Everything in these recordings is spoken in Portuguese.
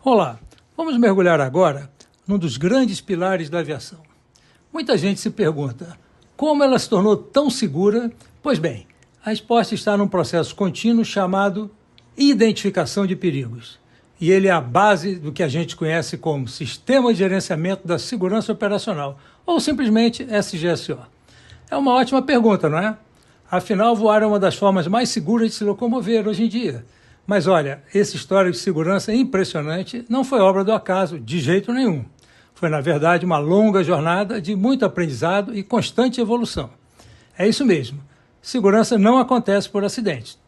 Olá, vamos mergulhar agora num dos grandes pilares da aviação. Muita gente se pergunta como ela se tornou tão segura. Pois bem, a resposta está num processo contínuo chamado identificação de perigos. E ele é a base do que a gente conhece como Sistema de Gerenciamento da Segurança Operacional, ou simplesmente SGSO. É uma ótima pergunta, não é? Afinal, voar é uma das formas mais seguras de se locomover hoje em dia. Mas olha, esse histórico de segurança impressionante não foi obra do acaso, de jeito nenhum. Foi, na verdade, uma longa jornada de muito aprendizado e constante evolução. É isso mesmo. Segurança não acontece por acidente.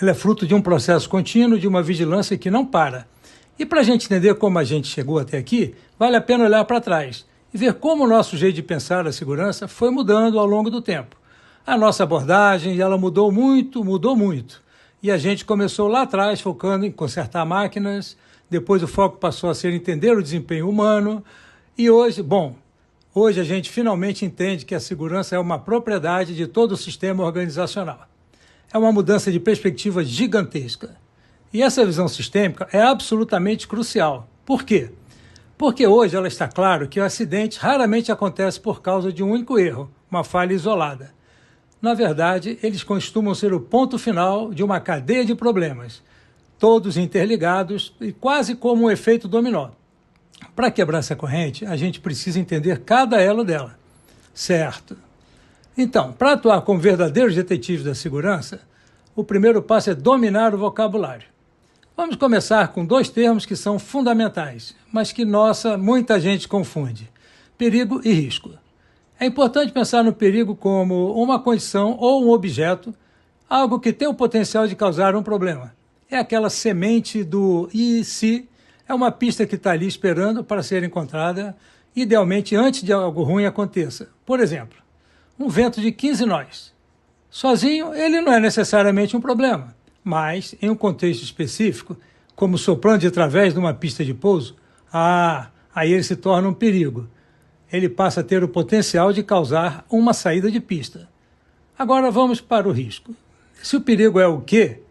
Ela é fruto de um processo contínuo, de uma vigilância que não para. E para a gente entender como a gente chegou até aqui, vale a pena olhar para trás e ver como o nosso jeito de pensar a segurança foi mudando ao longo do tempo. A nossa abordagem, ela mudou muito. E a gente começou lá atrás focando em consertar máquinas, depois o foco passou a ser entender o desempenho humano, e hoje a gente finalmente entende que a segurança é uma propriedade de todo o sistema organizacional. É uma mudança de perspectiva gigantesca. E essa visão sistêmica é absolutamente crucial. Por quê? Porque hoje ela está claro que o acidente raramente acontece por causa de um único erro, uma falha isolada. Na verdade, eles costumam ser o ponto final de uma cadeia de problemas, todos interligados e quase como um efeito dominó. Para quebrar essa corrente, a gente precisa entender cada elo dela. Certo. Então, para atuar como verdadeiros detetives da segurança, o primeiro passo é dominar o vocabulário. Vamos começar com dois termos que são fundamentais, mas que muita gente confunde: perigo e risco. É importante pensar no perigo como uma condição ou um objeto, algo que tem o potencial de causar um problema. É aquela semente do e se, é uma pista que está ali esperando para ser encontrada, idealmente antes de algo ruim aconteça. Por exemplo, um vento de 15 nós. Sozinho, ele não é necessariamente um problema, mas em um contexto específico, como soprando através de uma pista de pouso, aí ele se torna um perigo. Ele passa a ter o potencial de causar uma saída de pista. Agora vamos para o risco. Se o perigo é o quê?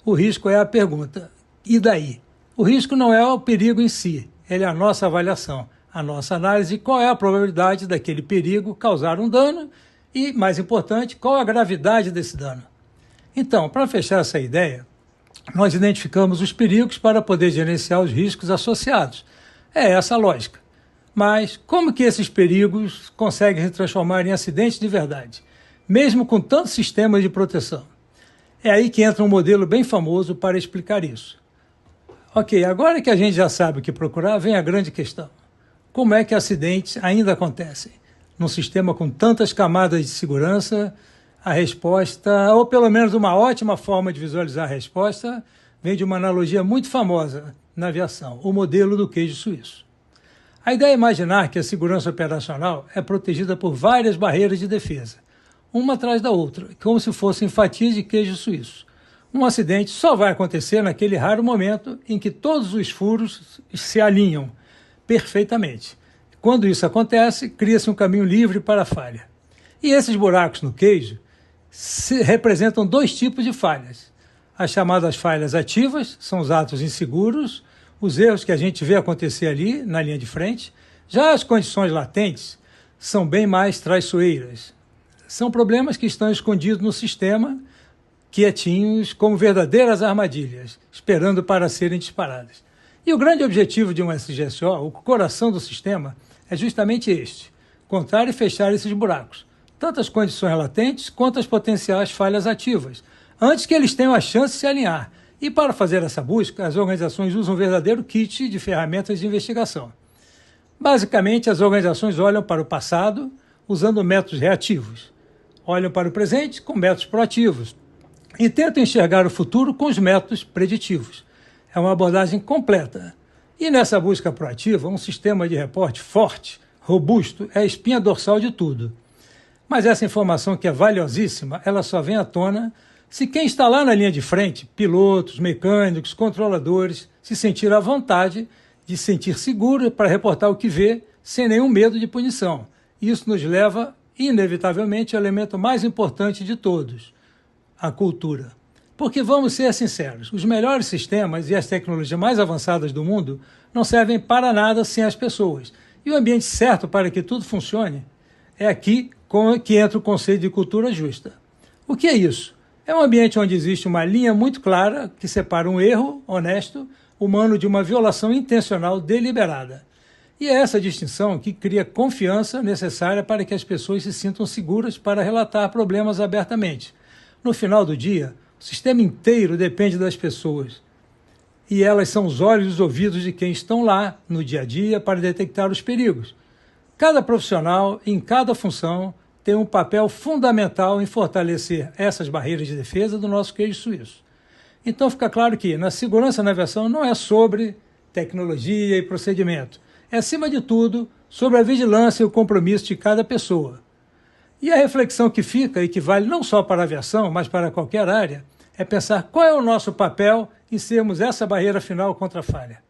O risco é a pergunta. E daí? O risco não é o perigo em si, ele é a nossa avaliação, a nossa análise de qual é a probabilidade daquele perigo causar um dano e, mais importante, qual a gravidade desse dano. Então, para fechar essa ideia, nós identificamos os perigos para poder gerenciar os riscos associados. É essa a lógica. Mas como que esses perigos conseguem se transformar em acidentes de verdade, mesmo com tantos sistemas de proteção? É aí que entra um modelo bem famoso para explicar isso. Ok, agora que a gente já sabe o que procurar, vem a grande questão. Como é que acidentes ainda acontecem? Num sistema com tantas camadas de segurança, a resposta, ou pelo menos uma ótima forma de visualizar a resposta, vem de uma analogia muito famosa na aviação, o modelo do queijo suíço. A ideia é imaginar que a segurança operacional é protegida por várias barreiras de defesa, uma atrás da outra, como se fossem fatias de queijo suíço. Um acidente só vai acontecer naquele raro momento em que todos os furos se alinham perfeitamente. Quando isso acontece, cria-se um caminho livre para a falha. E esses buracos no queijo representam dois tipos de falhas. As chamadas falhas ativas, são os atos inseguros, os erros que a gente vê acontecer ali, na linha de frente. Já as condições latentes são bem mais traiçoeiras. São problemas que estão escondidos no sistema, quietinhos, como verdadeiras armadilhas, esperando para serem disparadas. E o grande objetivo de um SGSO, o coração do sistema, é justamente este: contar e fechar esses buracos, tanto as condições latentes quanto as potenciais falhas ativas, antes que eles tenham a chance de se alinhar. E para fazer essa busca, as organizações usam um verdadeiro kit de ferramentas de investigação. Basicamente, as organizações olham para o passado usando métodos reativos, olham para o presente com métodos proativos e tentam enxergar o futuro com os métodos preditivos. É uma abordagem completa. E nessa busca proativa, um sistema de reporte forte, robusto, é a espinha dorsal de tudo. Mas essa informação, que é valiosíssima, ela só vem à tona se quem está lá na linha de frente, pilotos, mecânicos, controladores, se sentir à vontade de sentir seguro para reportar o que vê, sem nenhum medo de punição. Isso nos leva, inevitavelmente, ao elemento mais importante de todos: a cultura. Porque vamos ser sinceros, os melhores sistemas e as tecnologias mais avançadas do mundo não servem para nada sem as pessoas. E o ambiente certo para que tudo funcione é aqui que entra o conceito de cultura justa. O que é isso? É um ambiente onde existe uma linha muito clara que separa um erro honesto humano de uma violação intencional deliberada. E é essa distinção que cria confiança necessária para que as pessoas se sintam seguras para relatar problemas abertamente. No final do dia, o sistema inteiro depende das pessoas. E elas são os olhos e os ouvidos de quem estão lá no dia a dia para detectar os perigos. Cada profissional, em cada função, tem um papel fundamental em fortalecer essas barreiras de defesa do nosso queijo suíço. Então fica claro que na segurança na aviação não é sobre tecnologia e procedimento. É, acima de tudo, sobre a vigilância e o compromisso de cada pessoa. E a reflexão que fica, e que vale não só para a aviação, mas para qualquer área, é pensar qual é o nosso papel em sermos essa barreira final contra a falha.